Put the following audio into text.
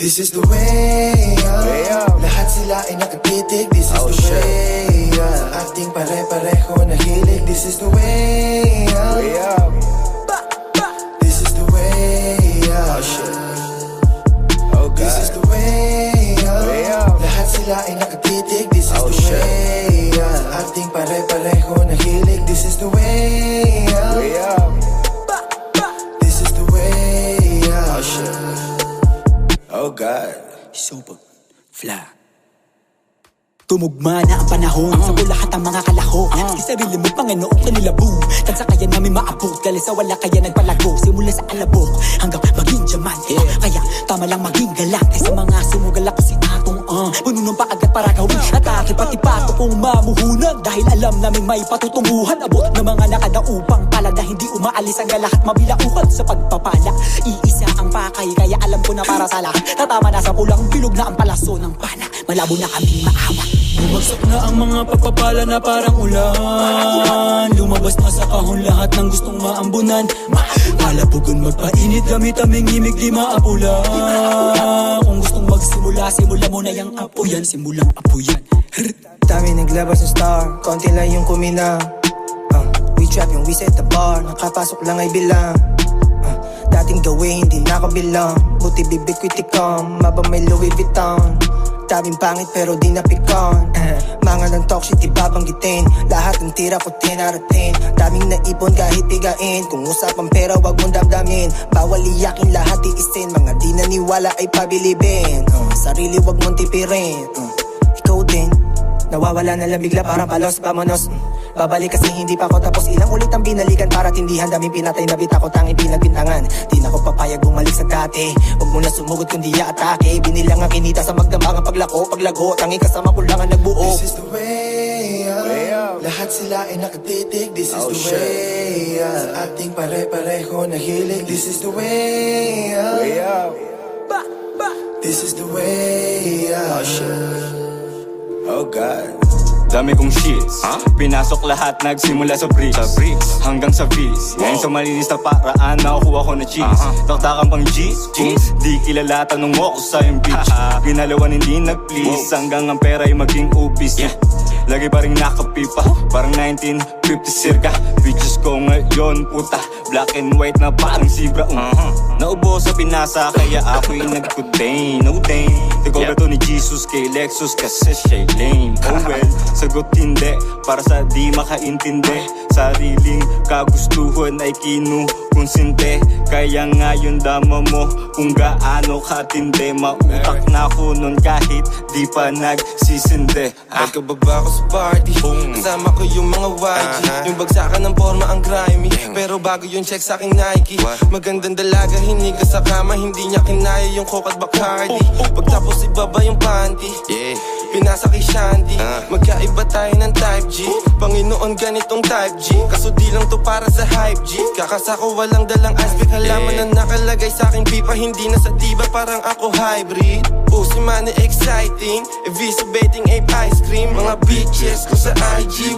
This is the way up. Lahat sila ay nakatitig. This is the way up. Sa ating pare-pareho na hilig. This is the way up. This is the way up. This is the way up. Lahat sila ay nakatitig. This is the way up. Sa ating pare-pareho na hilig. This is the way up. This is the way up. Oh God, Super fly. Tumugma na ang panahon sa lahat ang mga kalahok. Di sarili mo Panginoon kanilabong. Tansa kaya namin maabot. Gali sa wala kaya nagpalago. Simula sa alabok hanggang maging diamante. Kaya tama lang maging galang. Kaysa mga sumugal ako si atong puno ng paagad para gawin. Atake pati pato kung mamuhunan. Dahil alam namin may patutunguhan. Abot ng mga nakadaupang palad na hindi umaalis ang lahat mabilauhan sa pagpapala. Iisa ang pakay kaya alam ko na para sa lahat. Tatama na sa pulang bilog na ang palaso ng pana. Malabo na kaming maawa. Bumagsak na ang mga pagpapala na parang ulan. Lumabas na sa kahon lahat ng gustong maambunan. Malapugon magpainit gamit aming imig di maapula. Kung gustong magsimula, simula mo na yung apuyan. Simulang apuyan. Dami naglabas ng star, konti lang yung kumina. We trap yung we set the bar, nakapasok lang ay bilang. Dating gawin, hindi nakabilang. Buti bibig ko itikam, maba may Louis Vuitton. Daming pangit pero di napikon. Mga ng talk shit ibabanggitin. Lahat ng tira ko 10 out of 10. Daming naipon kahit bigain. Kung usapang pera wag mong damdamin. Bawal iyakin lahat iisin. Mga di naniwala ay pabilibin. Sarili wag mong tipirin. Ikaw din nawawala na lang bigla parang palos. Vamonos. Babalik kasi hindi pa ako tapos. Ilang ulit ang binalikan para tindihan. Daming pinatay na bita ko tanging pinagbintangan. Di na ko papayag bumalik sa dati. Huwag mo na sumugod kundi atake. Binilang ang kinita sa magdamang paglako. Paglago, tanging kasama ko lang ang nagbuo. This is the way up. Lahat sila ay nakatitig. This is the way up. Sa ating pare-pareho na hilig. This is the way up. This is the way up. Oh God. Dami kong shits, pinasok lahat, nagsimula sa bricks hanggang sa V's. Ngayon sa malinis na paraan, nakukuha ko na cheese. Taktakan pang G's, di kilala, tanong mo ko sa yung bitch. Pinalawan hindi nag-please, hanggang ang pera ay maging ubis. Lagi pa rin nakapipa, parang 1950 circa. Bitches ko ngayon, puta, black and white na parang zebra. Naubo sa pinasa, kaya ako'y nag-contain. No dame, tagoba to ni Jesus kay Lexus kasi siya'y lame. Oh well, sagot hindi, para sa di makaintindi. Sariling kagustuhan ay kinukonsinte. Kaya nga yung dama mo kung gaano katindi. Mautak na ko nun kahit di pa nagsisindi. Nagkababa ko sa party, kasama ko yung mga YG. Yung bagsakan ng forma ang grimy, pero bago yung check sa aking Nike. Magandang dalaga, hinig ka sa kama, hindi niya kinaya yung Coke at Bacardi. Pagtapos ibaba yung panty, pinasa kay Shandy. Magkaiba tayo ng type G, Panginoon ganitong type G. Kaso di lang to para sa hype G. Kakasako walang dalang aspect, halaman na nakalagay sa aking pipa. Hindi na sa diba, parang ako hybrid. Pussy money exciting, eviscerating ape ice cream. Mga bitches ko sa IG,